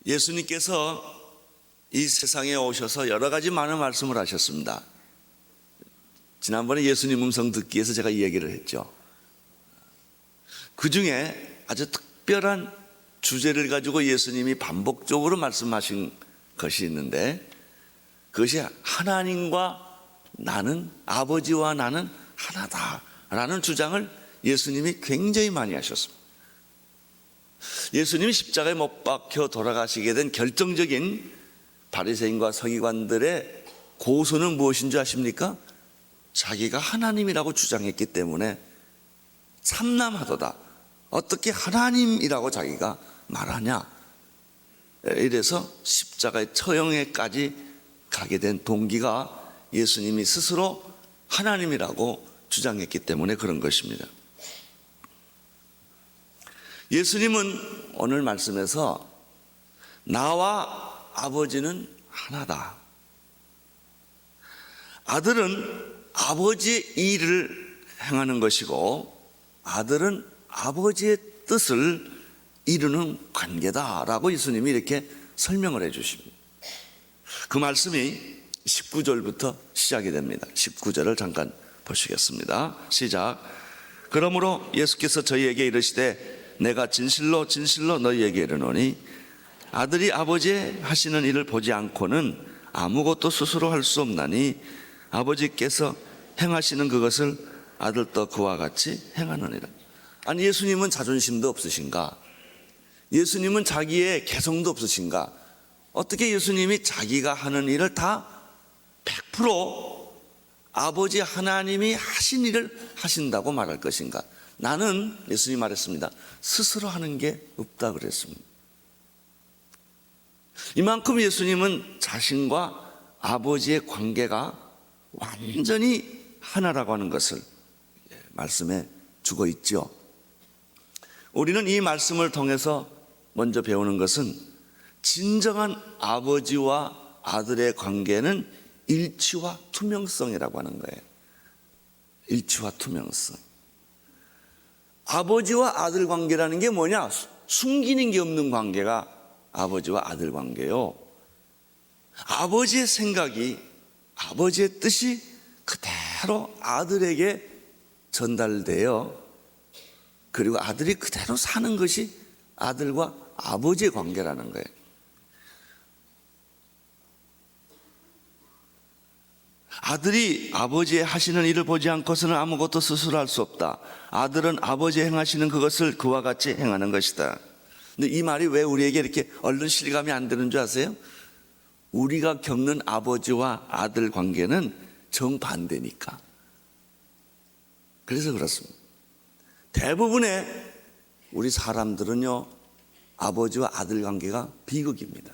예수님께서 이 세상에 오셔서 여러 가지 많은 말씀을 하셨습니다. 지난번에 예수님 음성 듣기에서 제가 이 얘기를 했죠. 그 중에 아주 특별한 주제를 가지고 예수님이 반복적으로 말씀하신 것이 있는데, 그것이 하나님과 나는, 아버지와 나는 하나다라는 주장을 예수님이 굉장히 많이 하셨습니다. 예수님이 십자가에 못 박혀 돌아가시게 된 결정적인 바리새인과 서기관들의 고소는 무엇인 줄 아십니까? 자기가 하나님이라고 주장했기 때문에 참남하도다. 어떻게 하나님이라고 자기가 말하냐? 이래서 십자가의 처형에까지 가게 된 동기가 예수님이 스스로 하나님이라고 주장했기 때문에 그런 것입니다. 예수님은 오늘 말씀에서 나와 아버지는 하나다. 아들은 아버지의 일을 행하는 것이고 아들은 아버지의 뜻을 이루는 관계다라고 예수님이 이렇게 설명을 해 주십니다. 그 말씀이 19절부터 시작이 됩니다. 19절을 잠깐 보시겠습니다. 시작. 그러므로 예수께서 저희에게 이르시되 내가 진실로 진실로 너희에게 이르노니 아들이 아버지의 하시는 일을 보지 않고는 아무것도 스스로 할 수 없나니 아버지께서 행하시는 그것을 아들도 그와 같이 행하느니라. 아니, 예수님은 자존심도 없으신가? 예수님은 자기의 개성도 없으신가? 어떻게 예수님이 자기가 하는 일을 다 100% 아버지 하나님이 하신 일을 하신다고 말할 것인가? 나는, 예수님이 말했습니다, 스스로 하는 게 없다 그랬습니다. 이만큼 예수님은 자신과 아버지의 관계가 완전히 하나라고 하는 것을 말씀해 주고 있죠. 우리는 이 말씀을 통해서 먼저 배우는 것은 진정한 아버지와 아들의 관계는 일치와 투명성이라고 하는 거예요. 일치와 투명성. 아버지와 아들 관계라는 게 뭐냐? 숨기는 게 없는 관계가 아버지와 아들 관계요. 아버지의 생각이, 아버지의 뜻이 그대로 아들에게 전달되어 그리고 아들이 그대로 사는 것이 아들과 아버지의 관계라는 거예요. 아들이 아버지의 하시는 일을 보지 않고서는 아무것도 스스로 할 수 없다. 아들은 아버지 행하시는 그것을 그와 같이 행하는 것이다. 근데 이 말이 왜 우리에게 이렇게 얼른 실감이 안 되는 줄 아세요? 우리가 겪는 아버지와 아들 관계는 정반대니까. 그래서 그렇습니다. 대부분의 우리 사람들은요, 아버지와 아들 관계가 비극입니다.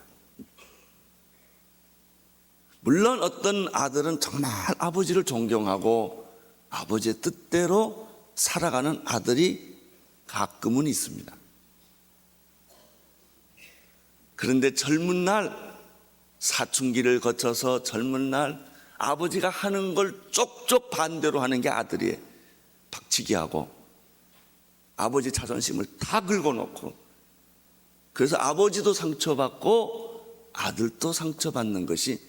물론 어떤 아들은 정말 아버지를 존경하고 아버지의 뜻대로 살아가는 아들이 가끔은 있습니다. 그런데 젊은 날, 사춘기를 거쳐서 젊은 날 아버지가 하는 걸 쪽쪽 반대로 하는 게 아들이에요. 박치기 하고 아버지 자존심을 다 긁어놓고, 그래서 아버지도 상처받고 아들도 상처받는 것이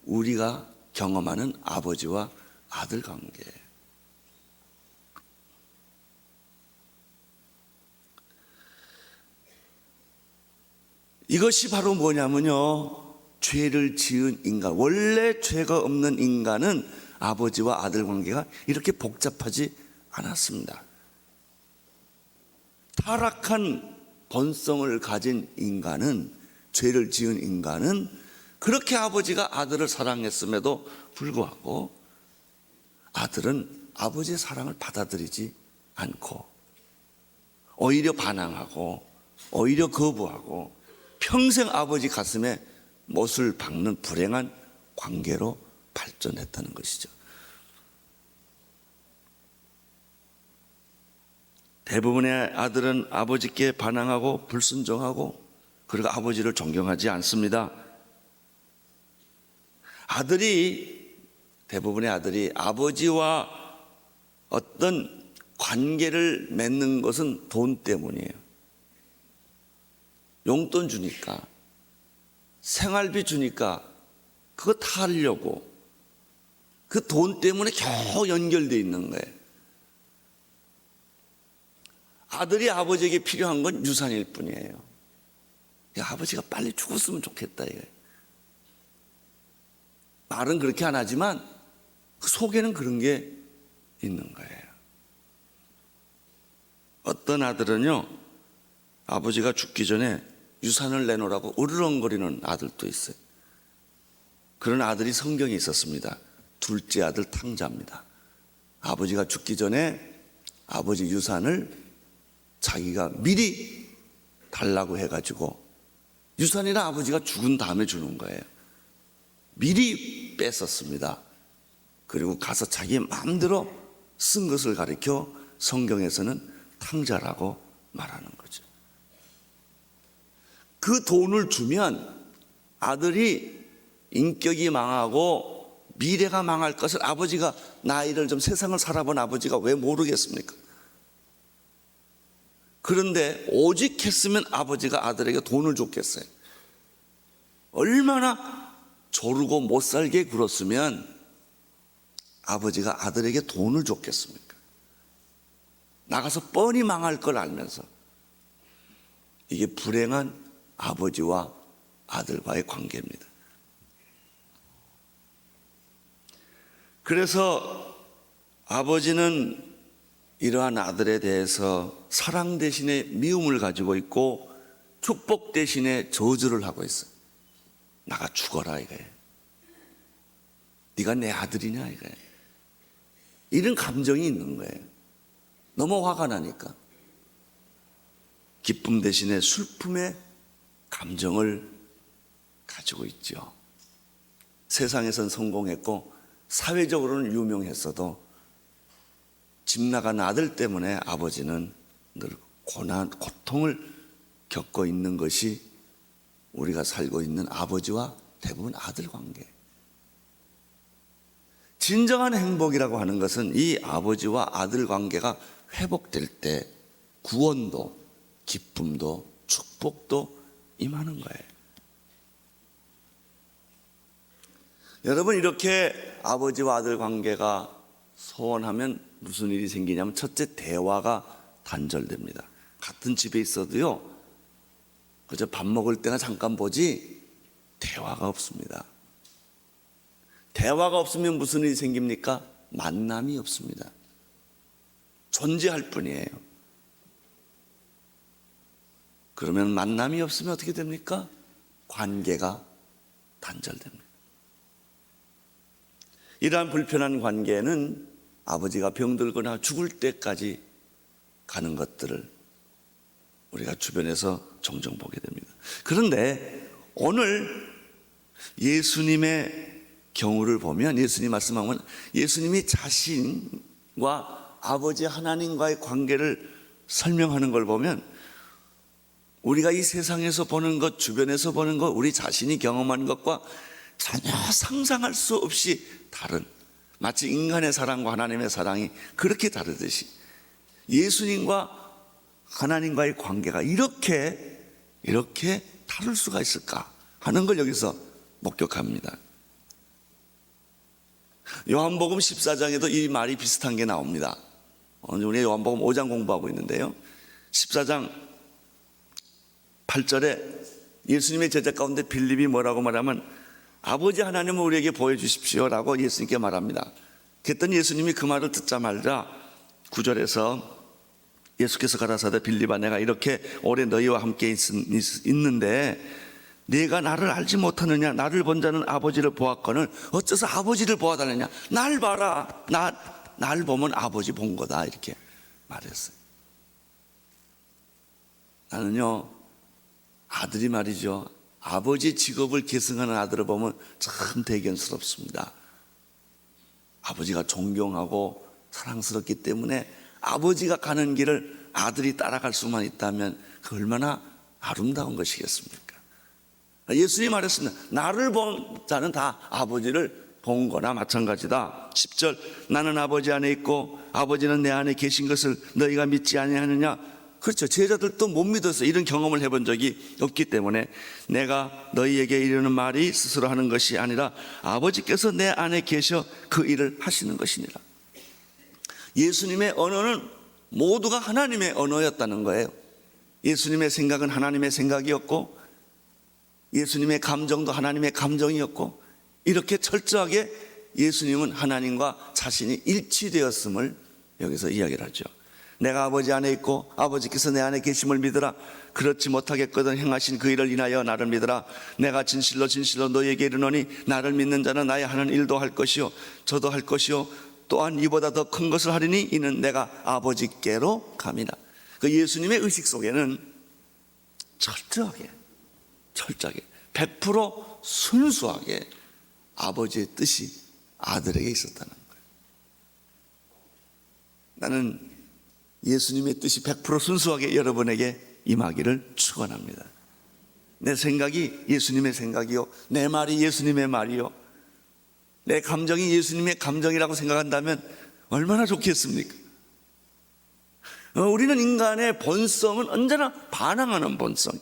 우리가 경험하는 아버지와 아들 관계예요. 이것이 바로 뭐냐면요, 죄를 지은 인간, 원래 죄가 없는 인간은 아버지와 아들 관계가 이렇게 복잡하지 않았습니다. 타락한 본성을 가진 인간은, 죄를 지은 인간은 그렇게 아버지가 아들을 사랑했음에도 불구하고 아들은 아버지의 사랑을 받아들이지 않고 오히려 반항하고 오히려 거부하고 평생 아버지 가슴에 못을 박는 불행한 관계로 발전했다는 것이죠. 대부분의 아들은 아버지께 반항하고 불순종하고 그리고 아버지를 존경하지 않습니다. 대부분의 아들이 아버지와 어떤 관계를 맺는 것은 돈 때문이에요. 용돈 주니까, 생활비 주니까 그거 다 하려고 그 돈 때문에 겨우 연결되어 있는 거예요. 아들이 아버지에게 필요한 건 유산일 뿐이에요. 아버지가 빨리 죽었으면 좋겠다 이거예요. 말은 그렇게 안 하지만 그 속에는 그런 게 있는 거예요. 어떤 아들은요, 아버지가 죽기 전에 유산을 내놓으라고 으르렁거리는 아들도 있어요. 그런 아들이 성경에 있었습니다. 둘째 아들 탕자입니다. 아버지가 죽기 전에 아버지 유산을 자기가 미리 달라고 해가지고, 유산이나 아버지가 죽은 다음에 주는 거예요. 미리 뺐었습니다. 그리고 가서 자기 마음대로 쓴 것을 가리켜 성경에서는 탕자라고 말하는 거죠. 그 돈을 주면 아들이 인격이 망하고 미래가 망할 것을 아버지가, 나이를 좀 세상을 살아본 아버지가 왜 모르겠습니까? 그런데 오직 했으면 아버지가 아들에게 돈을 줬겠어요? 얼마나 조르고 못 살게 굴었으면 아버지가 아들에게 돈을 줬겠습니까? 나가서 뻔히 망할 걸 알면서. 이게 불행한 아버지와 아들과의 관계입니다. 그래서 아버지는 이러한 아들에 대해서 사랑 대신에 미움을 가지고 있고 축복 대신에 저주를 하고 있어요. 나가 죽어라 이거예요. 네가 내 아들이냐 이거예요. 이런 감정이 있는 거예요. 너무 화가 나니까. 기쁨 대신에 슬픔의 감정을 가지고 있죠. 세상에선 성공했고 사회적으로는 유명했어도 집 나간 아들 때문에 아버지는 늘 고난, 고통을 겪고 있는 것이 우리가 살고 있는 아버지와 대부분 아들 관계. 진정한 행복이라고 하는 것은 이 아버지와 아들 관계가 회복될 때 구원도 기쁨도 축복도 임하는 거예요. 여러분, 이렇게 아버지와 아들 관계가 소원하면 무슨 일이 생기냐면, 첫째, 대화가 단절됩니다. 같은 집에 있어도요, 그저 밥 먹을 때나 잠깐 보지 대화가 없습니다. 대화가 없으면 무슨 일이 생깁니까? 만남이 없습니다. 존재할 뿐이에요. 그러면 만남이 없으면 어떻게 됩니까? 관계가 단절됩니다. 이러한 불편한 관계는 아버지가 병들거나 죽을 때까지 가는 것들을 우리가 주변에서 종종 보게 됩니다. 그런데 오늘 예수님의 경우를 보면, 예수님 말씀하면 예수님이 자신과 아버지 하나님과의 관계를 설명하는 걸 보면, 우리가 이 세상에서 보는 것, 주변에서 보는 것, 우리 자신이 경험하는 것과 전혀 상상할 수 없이 다른, 마치 인간의 사랑과 하나님의 사랑이 그렇게 다르듯이 예수님과 하나님과의 관계가 이렇게 다를 수가 있을까 하는 걸 여기서 목격합니다. 요한복음 14장에도 이 말이 비슷한 게 나옵니다. 오늘 우리 요한복음 5장 공부하고 있는데요, 14장 8절에 예수님의 제자 가운데 빌립이 뭐라고 말하면, 아버지 하나님을 우리에게 보여주십시오 라고 예수님께 말합니다. 그랬더니 예수님이 그 말을 듣자마자 9절에서 예수께서 가라사대, 빌립아, 내가 이렇게 오래 너희와 함께 있는데 네가 나를 알지 못하느냐? 나를 본 자는 아버지를 보았거늘 어째서 아버지를 보아달라냐? 날 봐라, 날 보면 아버지 본 거다, 이렇게 말했어요. 나는요, 아들이 말이죠, 아버지 직업을 계승하는 아들을 보면 참 대견스럽습니다. 아버지가 존경하고 사랑스럽기 때문에 아버지가 가는 길을 아들이 따라갈 수만 있다면 그 얼마나 아름다운 것이겠습니까? 예수님이 말했습니다. 나를 본 자는 다 아버지를 본 거나 마찬가지다. 10절, 나는 아버지 안에 있고 아버지는 내 안에 계신 것을 너희가 믿지 아니하느냐? 그렇죠. 제자들도 못 믿어서 이런 경험을 해본 적이 없기 때문에 내가 너희에게 이르는 말이 스스로 하는 것이 아니라 아버지께서 내 안에 계셔 그 일을 하시는 것이니라. 예수님의 언어는 모두가 하나님의 언어였다는 거예요. 예수님의 생각은 하나님의 생각이었고 예수님의 감정도 하나님의 감정이었고 이렇게 철저하게 예수님은 하나님과 자신이 일치되었음을 여기서 이야기를 하죠. 내가 아버지 안에 있고 아버지께서 내 안에 계심을 믿으라. 그렇지 못하겠거든 행하신 그 일을 인하여 나를 믿으라. 내가 진실로 진실로 너희에게 이르노니 나를 믿는 자는 나의 하는 일도 할 것이요 저도 할 것이요 또한 이보다 더 큰 것을 하리니 이는 내가 아버지께로 감이라. 그 예수님의 의식 속에는 철저하게 100% 순수하게 아버지의 뜻이 아들에게 있었다는 거예요. 나는 예수님의 뜻이 100% 순수하게 여러분에게 임하기를 축원합니다. 내 생각이 예수님의 생각이요 내 말이 예수님의 말이요 내 감정이 예수님의 감정이라고 생각한다면 얼마나 좋겠습니까? 우리는 인간의 본성은 언제나 반항하는 본성,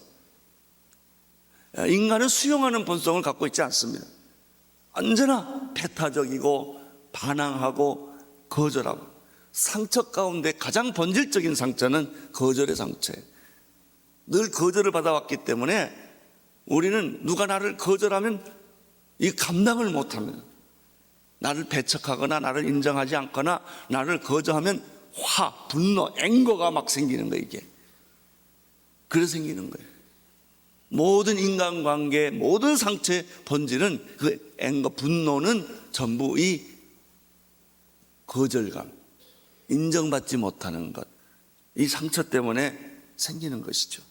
인간은 수용하는 본성을 갖고 있지 않습니다. 언제나 배타적이고 반항하고 거절하고 상처 가운데 가장 본질적인 상처는 거절의 상처예요. 늘 거절을 받아왔기 때문에 우리는 누가 나를 거절하면 이 감당을 못합니다. 나를 배척하거나 나를 인정하지 않거나 나를 거절하면 분노, 앵거가 막 생기는 거예요. 이게 그래서 생기는 거예요. 모든 인간관계, 모든 상처의 본질은 그 앵거, 분노는 전부 이 거절감, 인정받지 못하는 것, 이 상처 때문에 생기는 것이죠.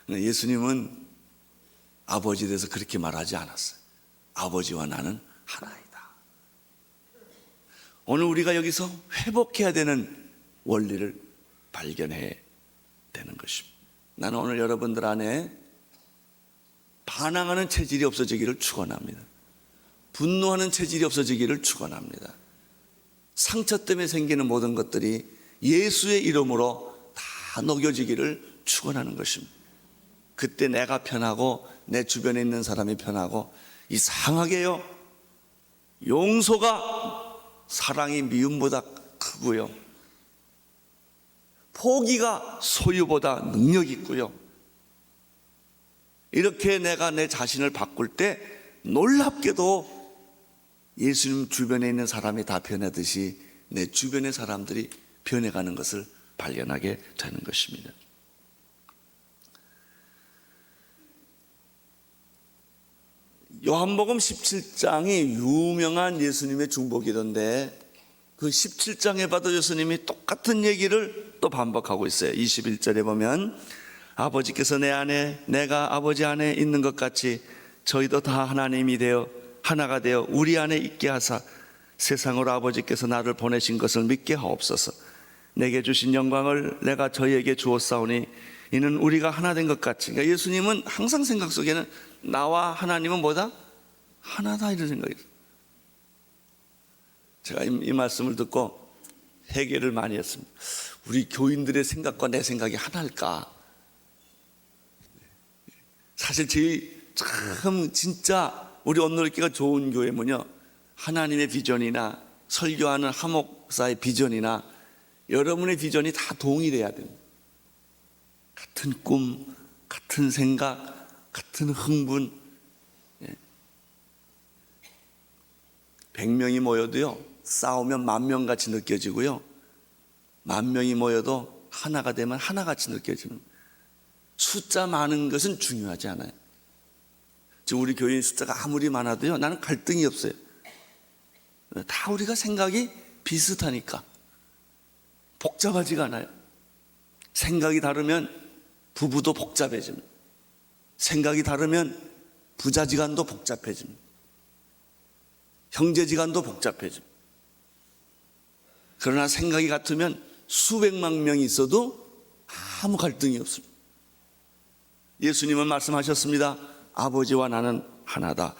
예수님은 아버지에 대해서 그렇게 말하지 않았어요. 아버지와 나는 하나이다. 오늘 우리가 여기서 회복해야 되는 원리를 발견해야 되는 것입니다. 나는 오늘 여러분들 안에 반항하는 체질이 없어지기를 축원합니다. 분노하는 체질이 없어지기를 축원합니다. 상처 때문에 생기는 모든 것들이 예수의 이름으로 다 녹여지기를 축원하는 것입니다. 그때 내가 편하고 내 주변에 있는 사람이 편하고 이상하게요, 용서가 사랑이 미움보다 크고요, 포기가 소유보다 능력이 있고요, 이렇게 내가 내 자신을 바꿀 때 놀랍게도 예수님 주변에 있는 사람이 다 변하듯이 내 주변의 사람들이 변해가는 것을 발견하게 되는 것입니다. 요한복음 17장이 유명한 예수님의 중보기도인데 그 17장에 봐도 예수님이 똑같은 얘기를 또 반복하고 있어요. 21절에 보면 아버지께서 내 안에 내가 아버지 안에 있는 것 같이 저희도 다 하나님이 되어 하나가 되어 우리 안에 있게 하사 세상으로 아버지께서 나를 보내신 것을 믿게 하옵소서. 내게 주신 영광을 내가 저희에게 주었사오니 이는 우리가 하나 된 것 같이. 그러니까 예수님은 항상 생각 속에는 나와 하나님은 뭐다? 하나다, 이런 생각이 있어요. 제가 이 말씀을 듣고 회개를 많이 했습니다. 우리 교인들의 생각과 내 생각이 하나일까? 사실 제일 참 진짜 우리 온누리교회가 좋은 교회면요, 하나님의 비전이나 설교하는 하목사의 비전이나 여러분의 비전이 다 동일해야 됩니다. 같은 꿈, 같은 생각, 같은 흥분. 100명이 모여도요, 싸우면 10,000같이 느껴지고요, 10,000명이 모여도 하나가 되면 하나같이 느껴지는. 숫자 많은 것은 중요하지 않아요. 지금 우리 교인 숫자가 아무리 많아도요, 나는 갈등이 없어요. 다 우리가 생각이 비슷하니까 복잡하지가 않아요. 생각이 다르면 부부도 복잡해집니다. 생각이 다르면 부자지간도 복잡해집니다. 형제지간도 복잡해집니다. 그러나 생각이 같으면 수백만 명이 있어도 아무 갈등이 없습니다. 예수님은 말씀하셨습니다. 아버지와 나는 하나다.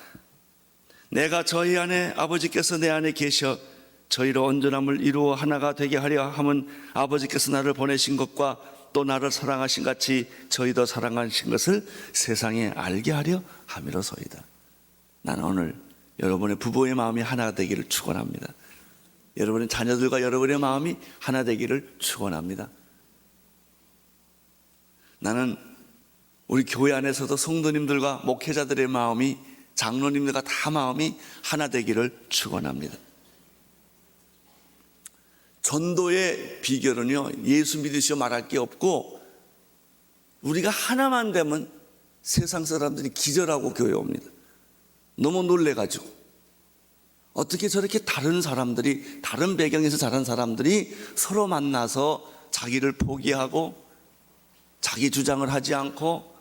내가 저희 안에, 아버지께서 내 안에 계셔 저희로 온전함을 이루어 하나가 되게 하려 함은 아버지께서 나를 보내신 것과 또 나를 사랑하신 같이 저희도 사랑하신 것을 세상에 알게 하려 함이로소이다. 나는 오늘 여러분의 부부의 마음이 하나 되기를 축원합니다. 여러분의 자녀들과 여러분의 마음이 하나 되기를 축원합니다. 나는 우리 교회 안에서도 성도님들과 목회자들의 마음이, 장로님들과 다 마음이 하나 되기를 축원합니다. 전도의 비결은요, 예수 믿으시오 말할 게 없고, 우리가 하나만 되면 세상 사람들이 기절하고 교회 옵니다. 너무 놀래가지고 어떻게 저렇게 다른 사람들이, 다른 배경에서 자란 사람들이 서로 만나서 자기를 포기하고 자기 주장을 하지 않고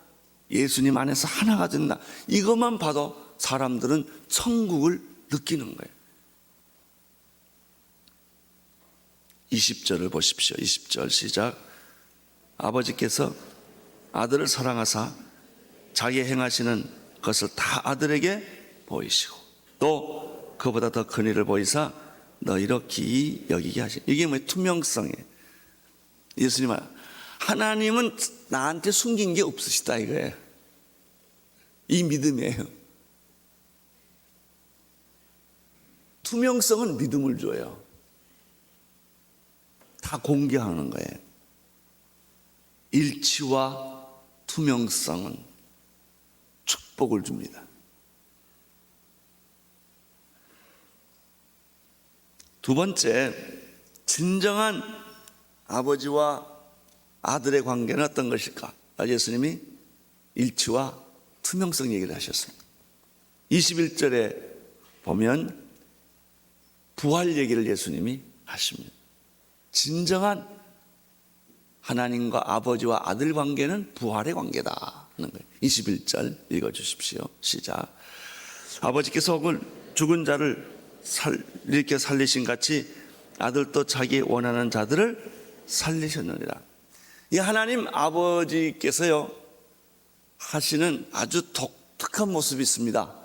예수님 안에서 하나가 된다. 이것만 봐도 사람들은 천국을 느끼는 거예요. 20절을 보십시오. 20절 시작. 아버지께서 아들을 사랑하사 자기 행하시는 것을 다 아들에게 보이시고 또 그보다 더 큰 일을 보이사 너희로 기이 여기게 하시고. 이게 뭐예요? 투명성이에요. 예수님은 하나님은 나한테 숨긴 게 없으시다 이거예요. 이 믿음이에요. 투명성은 믿음을 줘요. 다 공개하는 거예요. 일치와 투명성은 축복을 줍니다. 두 번째, 진정한 아버지와 아들의 관계는 어떤 것일까? 예수님이 일치와 투명성 얘기를 하셨습니다. 21절에 보면 부활 얘기를 예수님이 하십니다. 진정한 하나님과 아버지와 아들 관계는 부활의 관계다 하는 거예요. 21절 읽어주십시오. 시작. 아버지께서 혹은 죽은 자를 이렇게 살리신 같이 아들도 자기 원하는 자들을 살리셨느니라. 이 하나님 아버지께서요 하시는 아주 독특한 모습이 있습니다.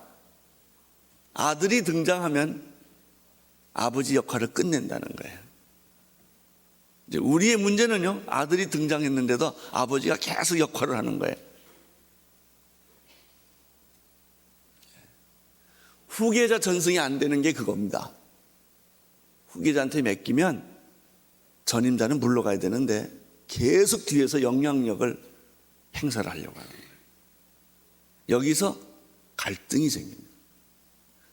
아들이 등장하면 아버지 역할을 끝낸다는 거예요. 이제 우리의 문제는요, 아들이 등장했는데도 아버지가 계속 역할을 하는 거예요. 후계자 전승이 안 되는 게 그겁니다. 후계자한테 맡기면 전임자는 물러가야 되는데 계속 뒤에서 영향력을 행사를 하려고 하는 거예요. 여기서 갈등이 생깁니다.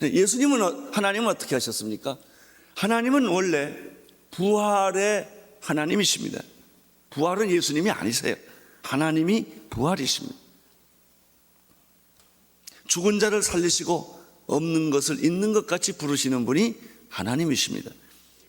예수님은, 하나님은 어떻게 하셨습니까? 하나님은 원래 부활의 하나님이십니다. 부활은 예수님이 아니세요. 하나님이 부활이십니다. 죽은 자를 살리시고 없는 것을 있는 것 같이 부르시는 분이 하나님이십니다.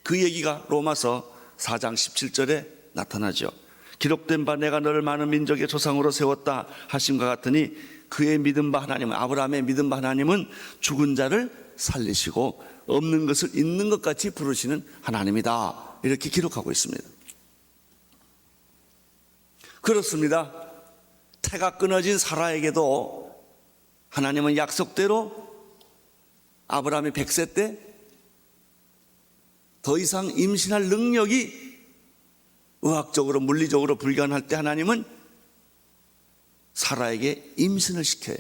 그 얘기가 로마서 4장 17절에 나타나죠. 기록된 바 내가 너를 많은 민족의 조상으로 세웠다 하심과 같으니 그의 믿은 바 하나님은, 아브라함의 믿은 바 하나님은 죽은 자를 살리시고 없는 것을 있는 것 같이 부르시는 하나님이다, 이렇게 기록하고 있습니다. 그렇습니다. 태가 끊어진 사라에게도 하나님은 약속대로 아브라함이 100세 때 더 이상 임신할 능력이 의학적으로 물리적으로 불가능할 때 하나님은 사라에게 임신을 시켜요.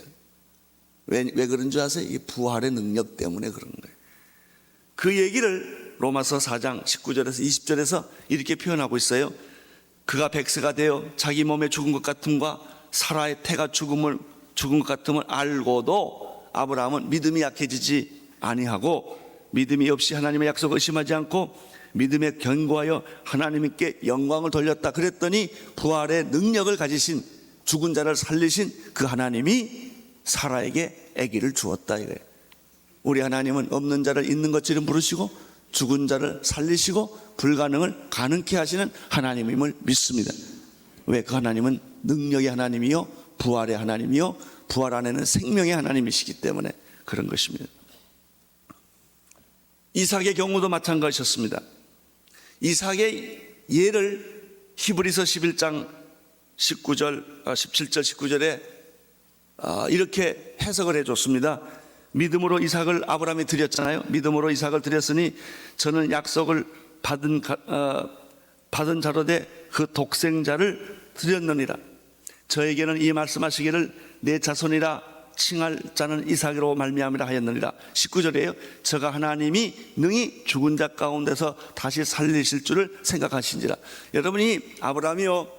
왜 그런 줄 아세요? 이 부활의 능력 때문에 그런 거예요. 그 얘기를 로마서 4장 19절에서 20절에서 이렇게 표현하고 있어요. 그가 100세가 되어 자기 몸에 죽은 것 같음과 사라의 태가 죽은 것 같음을 알고도 아브라함은 믿음이 약해지지 아니하고 믿음이 없이 하나님의 약속을 의심하지 않고 믿음에 견고하여 하나님께 영광을 돌렸다. 그랬더니 부활의 능력을 가지신, 죽은 자를 살리신 그 하나님이 사라에게 아기를 주었다 이거예요. 우리 하나님은 없는 자를 있는 것처럼 부르시고 죽은 자를 살리시고 불가능을 가능케 하시는 하나님임을 믿습니다. 왜? 그 하나님은 능력의 하나님이요 부활의 하나님이요 부활 안에는 생명의 하나님이시기 때문에 그런 것입니다. 이삭의 경우도 마찬가지였습니다. 이삭의 예를 히브리서 11장 17절 19절에 이렇게 해석을 해줬습니다. 믿음으로 이삭을 아브라함이 드렸잖아요. 믿음으로 이삭을 드렸으니 저는 약속을 받은 자로 돼 그 독생자를 드렸느니라. 저에게는 이 말씀하시기를 내 자손이라 칭할 자는 이삭으로 말미암으라 하였느니라. 19절이에요. 저가 하나님이 능히 죽은 자 가운데서 다시 살리실 줄을 생각하신지라. 여러분이 아브라함이요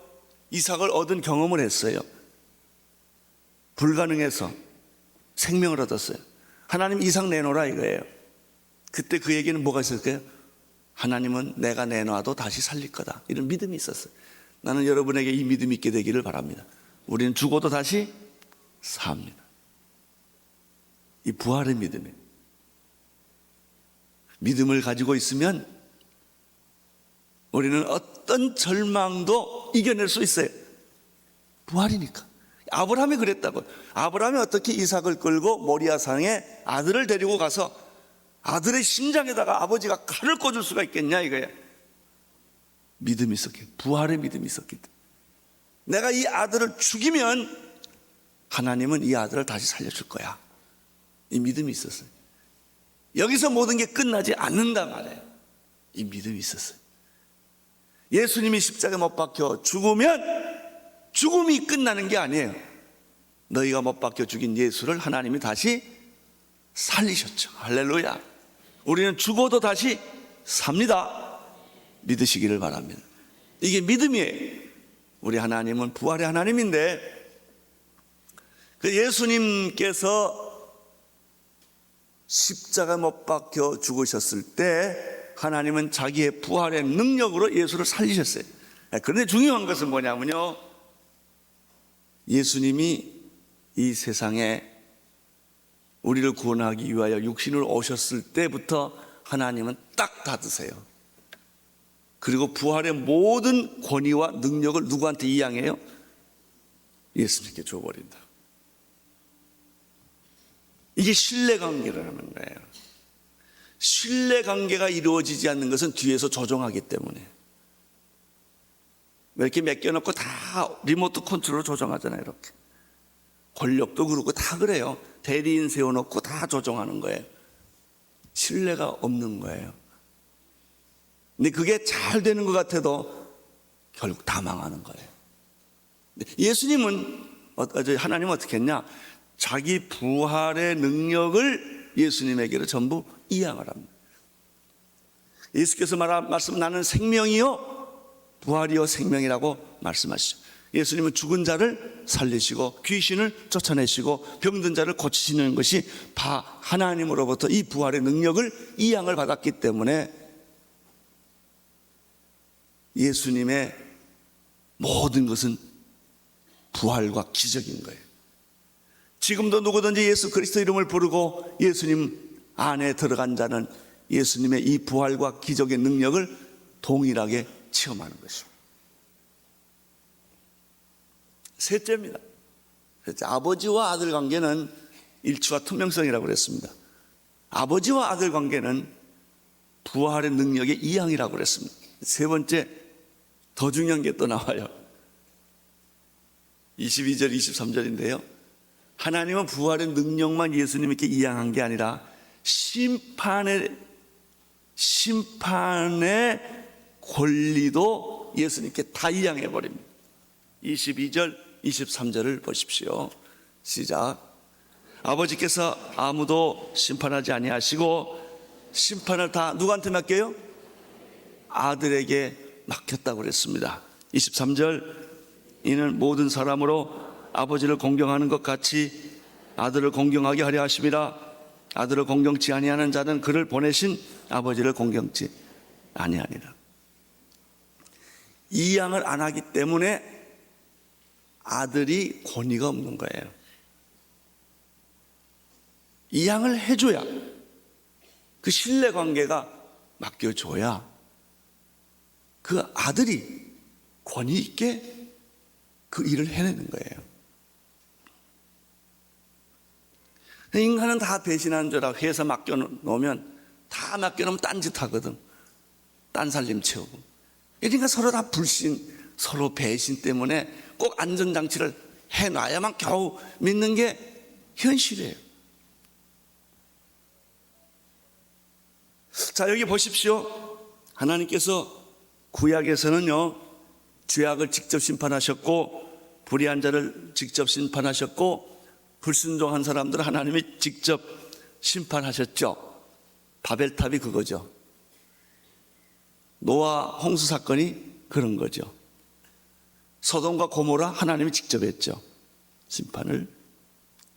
이삭을 얻은 경험을 했어요. 불가능해서 생명을 얻었어요. 하나님 이삭 내놓으라 이거예요. 그때 그에게는 뭐가 있을까요? 하나님은 내가 내놔도 다시 살릴 거다, 이런 믿음이 있었어요. 나는 여러분에게 이 믿음이 있게 되기를 바랍니다. 우리는 죽어도 다시 삽니다. 이 부활의 믿음이에요. 믿음을 가지고 있으면 우리는 어떤 절망도 이겨낼 수 있어요. 부활이니까. 아브라함이 그랬다고. 아브라함이 어떻게 이삭을 끌고 모리아산에 아들을 데리고 가서 아들의 심장에다가 아버지가 칼을 꽂을 수가 있겠냐 이거야. 믿음이 있었기, 부활의 믿음이 있었기 때문에. 내가 이 아들을 죽이면 하나님은 이 아들을 다시 살려줄 거야, 이 믿음이 있었어요. 여기서 모든 게 끝나지 않는다 말이에요. 이 믿음이 있었어요. 예수님이 십자가에 못 박혀 죽으면 죽음이 끝나는 게 아니에요. 너희가 못 박혀 죽인 예수를 하나님이 다시 살리셨죠. 할렐루야. 우리는 죽어도 다시 삽니다. 믿으시기를 바랍니다. 이게 믿음이에요. 우리 하나님은 부활의 하나님인데, 그 예수님께서 십자가 못 박혀 죽으셨을 때 하나님은 자기의 부활의 능력으로 예수를 살리셨어요. 그런데 중요한 것은 뭐냐면요, 예수님이 이 세상에 우리를 구원하기 위하여 육신으로 오셨을 때부터 하나님은 딱 닫으세요. 그리고 부활의 모든 권위와 능력을 누구한테 이양해요? 예수님께 줘버린다. 이게 신뢰관계라는 거예요. 신뢰관계가 이루어지지 않는 것은 뒤에서 조종하기 때문에. 이렇게 맡겨놓고 다 리모트 컨트롤로 조정하잖아요. 이렇게 권력도 그렇고 다 그래요. 대리인 세워놓고 다 조정하는 거예요. 신뢰가 없는 거예요. 근데 그게 잘 되는 것 같아도 결국 다 망하는 거예요. 예수님은, 하나님은 어떻게 했냐? 자기 부활의 능력을 예수님에게로 전부 이양을 합니다. 예수께서 말씀, 나는 생명이요 부활이요 생명이라고 말씀하시죠. 예수님은 죽은 자를 살리시고 귀신을 쫓아내시고 병든 자를 고치시는 것이 하나님으로부터 이 부활의 능력을 이양을 받았기 때문에 예수님의 모든 것은 부활과 기적인 거예요. 지금도 누구든지 예수 그리스도 이름을 부르고 예수님 안에 들어간 자는 예수님의 이 부활과 기적의 능력을 동일하게 체험하는 것입니다. 셋째입니다. 셋째, 아버지와 아들 관계는 일치와 투명성이라고 그랬습니다. 아버지와 아들 관계는 부활의 능력의 이양이라고 그랬습니다. 세 번째, 더 중요한 게 또 나와요. 22절 23절인데요 하나님은 부활의 능력만 예수님께 이양한 게 아니라 심판의 권리도 예수님께 다 이양해 버립니다. 22절 23절을 보십시오. 시작. 아버지께서 아무도 심판하지 아니하시고 심판을 다 누구한테 맡겨요? 아들에게 맡겼다고 그랬습니다. 23절, 이는 모든 사람으로 아버지를 공경하는 것 같이 아들을 공경하게 하려 하심이라. 아들을 공경치 아니하는 자는 그를 보내신 아버지를 공경치 아니하니라. 이양을 안 하기 때문에 아들이 권위가 없는 거예요. 이양을 해줘야, 그 신뢰관계가 맡겨줘야 그 아들이 권위 있게 그 일을 해내는 거예요. 인간은 다 배신하는 줄 알아. 회사 맡겨놓으면 다 맡겨놓으면 딴짓 하거든. 딴살림 채우고. 그러니까 서로 다 불신, 서로 배신 때문에 꼭 안전장치를 해놔야만 겨우 믿는 게 현실이에요. 자, 여기 보십시오. 하나님께서 구약에서는요, 죄악을 직접 심판하셨고, 불의한 자를 직접 심판하셨고, 불순종한 사람들을 하나님이 직접 심판하셨죠. 바벨탑이 그거죠. 노아 홍수 사건이 그런 거죠. 소돔과 고모라 하나님이 직접 했죠, 심판을.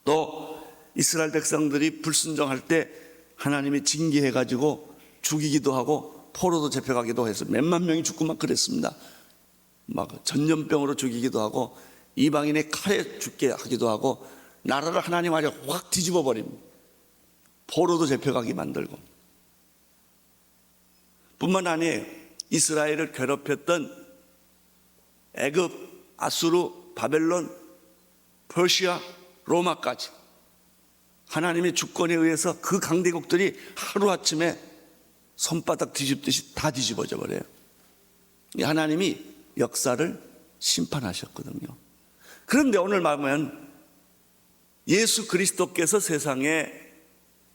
또 이스라엘 백성들이 불순종할 때 하나님이 징계해가지고 죽이기도 하고 포로도 잡혀가기도 해서 몇만 명이 죽고 막 그랬습니다. 막 전염병으로 죽이기도 하고 이방인의 칼에 죽게 하기도 하고 나라를 하나님 아래 확 뒤집어 버립니다. 포로도 잡혀가게 만들고. 뿐만 아니에요. 이스라엘을 괴롭혔던 애굽, 아수르, 바벨론, 퍼시아, 로마까지 하나님의 주권에 의해서 그 강대국들이 하루아침에 손바닥 뒤집듯이 다 뒤집어져 버려요. 하나님이 역사를 심판하셨거든요. 그런데 오늘 보면 예수 그리스도께서 세상에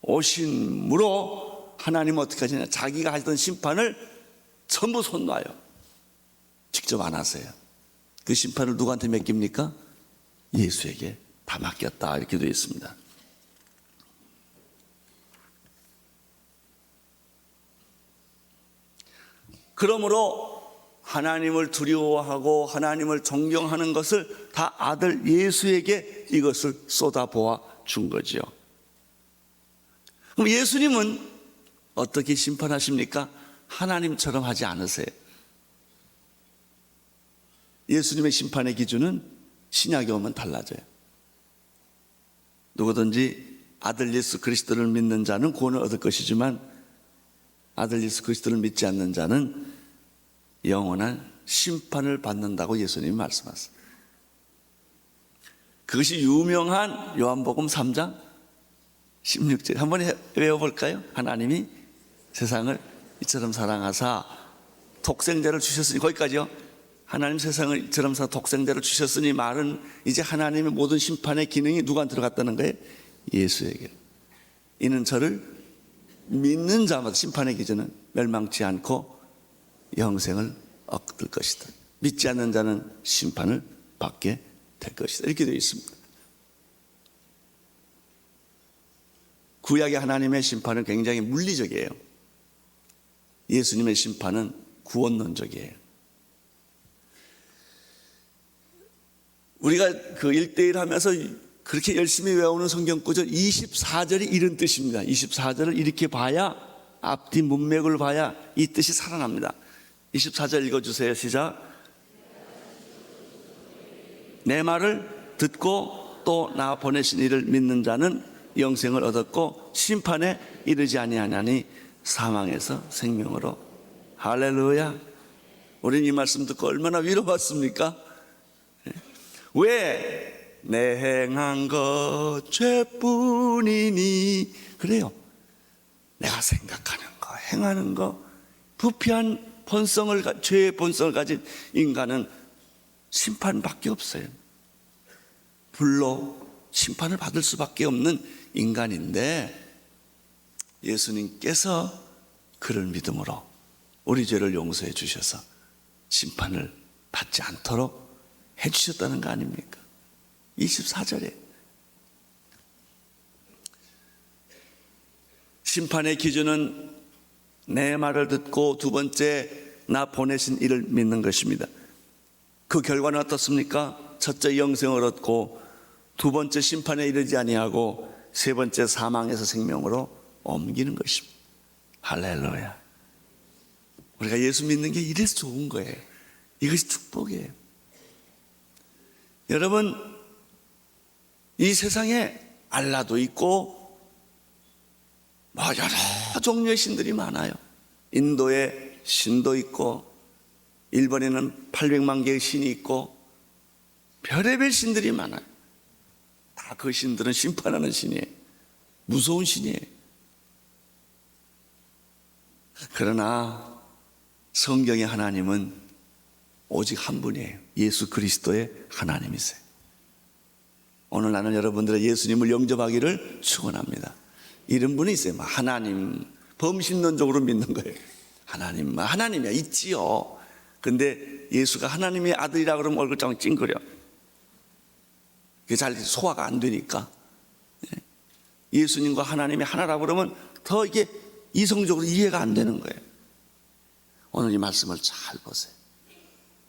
오심으로 하나님은 어떻게 하시냐, 자기가 하시던 심판을 전부 손 놔요. 직접 안 하세요. 그 심판을 누구한테 맡깁니까? 예수에게 다 맡겼다, 이렇게 되어 있습니다. 그러므로 하나님을 두려워하고 하나님을 존경하는 것을 다 아들 예수에게 이것을 쏟아부어 준 거지요. 그럼 예수님은 어떻게 심판하십니까? 하나님처럼 하지 않으세요. 예수님의 심판의 기준은 신약에 오면 달라져요. 누구든지 아들 예수 그리스도를 믿는 자는 구원을 얻을 것이지만 아들 예수 그리스도를 믿지 않는 자는 영원한 심판을 받는다고 예수님이 말씀하셨어요. 그것이 유명한 요한복음 3장 16절 한번 외워볼까요? 하나님이 세상을 이처럼 사랑하사 독생자를 주셨으니, 거기까지요. 하나님 세상을 이처럼 사랑하사 독생자를 주셨으니 말은 이제 하나님의 모든 심판의 기능이 누구한테 들어갔다는 거예요? 예수에게. 이는 저를 믿는 자마다 심판의 기준은 멸망치 않고 영생을 얻을 것이다. 믿지 않는 자는 심판을 받게 될 것이다. 이렇게 되어 있습니다. 구약의 하나님의 심판은 굉장히 물리적이에요. 예수님의 심판은 구원론적이에요. 우리가 그 1대1 하면서 그렇게 열심히 외우는 성경구절 24절이 이런 뜻입니다. 24절을 이렇게 봐야, 앞뒤 문맥을 봐야 이 뜻이 살아납니다. 24절 읽어주세요. 시작. 내 말을 듣고 또 나 보내신 이를 믿는 자는 영생을 얻었고 심판에 이르지 아니하나니 사망에서 생명으로. 할렐루야. 우리는 이 말씀 듣고 얼마나 위로받습니까? 왜? 내 행한 것 죄뿐이니. 그래요. 내가 생각하는 거, 행하는 거, 부패한 본성을, 죄의 본성을 가진 인간은 심판밖에 없어요. 불로 심판을 받을 수밖에 없는 인간인데 예수님께서 그를 믿음으로 우리 죄를 용서해 주셔서 심판을 받지 않도록 해 주셨다는 거 아닙니까? 24절에 심판의 기준은 내 말을 듣고 두 번째 나 보내신 이를 믿는 것입니다. 그 결과는 어떻습니까? 첫째 영생을 얻고 두 번째 심판에 이르지 아니하고 세 번째 사망에서 생명으로 옮기는 것입니다. 할렐루야. 우리가 예수 믿는 게 이래서 좋은 거예요. 이것이 축복이에요. 여러분, 이 세상에 알라도 있고 여러 종류의 신들이 많아요. 인도에 신도 있고 일본에는 800만 개의 신이 있고 별의별 신들이 많아요. 다 그 신들은 심판하는 신이에요. 무서운 신이에요. 그러나 성경의 하나님은 오직 한 분이에요. 예수 그리스도의 하나님이세요. 오늘 나는 여러분들의 예수님을 영접하기를 축원합니다. 이런 분이 있어요. 하나님 범신론적으로 믿는 거예요. 하나님이야 있지요. 근데 예수가 하나님의 아들이라 그러면 얼굴장을 찡그려. 그게 잘 소화가 안 되니까. 예수님과 하나님이 하나라고 그러면 더 이게 이성적으로 이해가 안 되는 거예요. 오늘 이 말씀을 잘 보세요.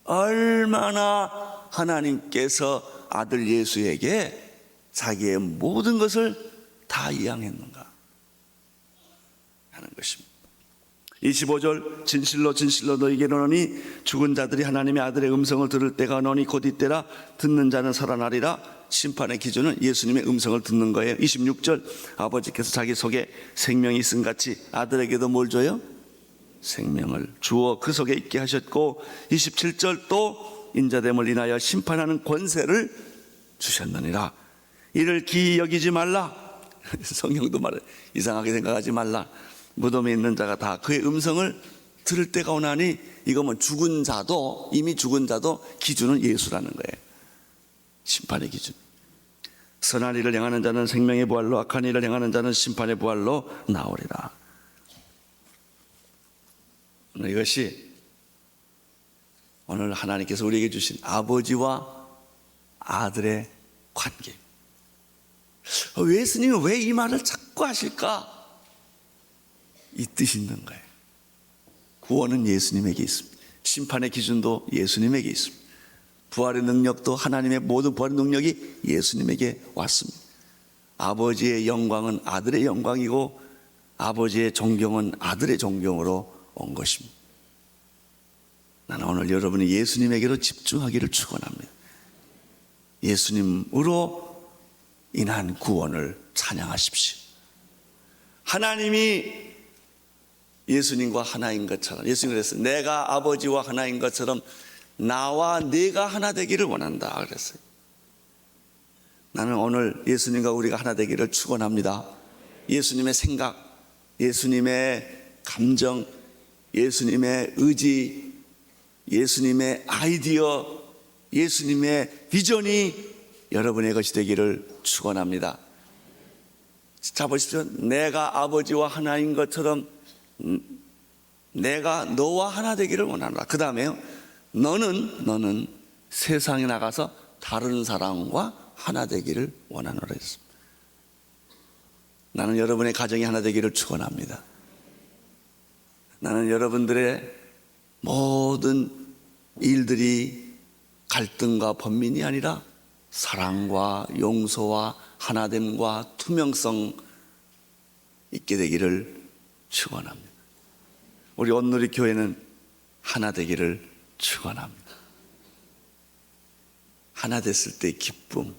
얼마나 하나님께서 아들 예수에게 자기의 모든 것을 다 이양했는가 하는 것입니다. 25절 진실로 진실로 너희에게 이르노니 죽은 자들이 하나님의 아들의 음성을 들을 때가 오노니 곧 이때라 듣는 자는 살아나리라. 심판의 기준은 예수님의 음성을 듣는 거예요. 26절 아버지께서 자기 속에 생명이 있음 같이 아들에게도 뭘 줘요? 생명을 주어 그 속에 있게 하셨고 27절 또 인자됨을 인하여 심판하는 권세를 주셨느니라. 이를 기이 여기지 말라. 성경도 말해 이상하게 생각하지 말라. 무덤에 있는 자가 다 그의 음성을 들을 때가 오나니 이거면 죽은 자도 이미 죽은 자도 기준은 예수라는 거예요. 심판의 기준. 선한 일을 행하는 자는 생명의 부활로 악한 일을 행하는 자는 심판의 부활로 나오리라. 이것이 오늘 하나님께서 우리에게 주신 아버지와 아들의 관계. 예수님은 왜 이 말을 자꾸 하실까? 이 뜻이 있는 거예요. 구원은 예수님에게 있습니다. 심판의 기준도 예수님에게 있습니다. 부활의 능력도 하나님의 모든 부활의 능력이 예수님에게 왔습니다. 아버지의 영광은 아들의 영광이고 아버지의 존경은 아들의 존경으로 온 것입니다. 나는 오늘 여러분이 예수님에게로 집중하기를 축원합니다. 예수님으로 인한 구원을 찬양하십시오. 하나님이 예수님과 하나인 것처럼, 예수님이 그랬어요. 내가 아버지와 하나인 것처럼 나와 네가 하나 되기를 원한다 그랬어요. 나는 오늘 예수님과 우리가 하나 되기를 축원합니다. 예수님의 생각, 예수님의 감정, 예수님의 의지, 예수님의 아이디어, 예수님의 비전이 여러분의 것이 되기를 축원합니다. 자 보십시오. 내가 아버지와 하나인 것처럼 내가 너와 하나 되기를 원한다. 그 다음에요. 너는 세상에 나가서 다른 사람과 하나 되기를 원하노라 했습니다. 나는 여러분의 가정이 하나 되기를 축원합니다. 나는 여러분들의 모든 일들이 갈등과 번민이 아니라 사랑과 용서와 하나됨과 투명성 있게 되기를 축원합니다. 우리 온누리 교회는 하나 되기를 축원합니다. 하나 됐을 때 기쁨,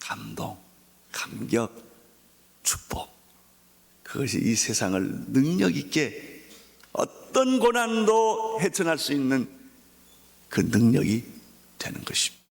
감동, 감격, 축복, 그것이 이 세상을 능력 있게 어떤 고난도 헤쳐날 수 있는 그 능력이 되는 것입니다.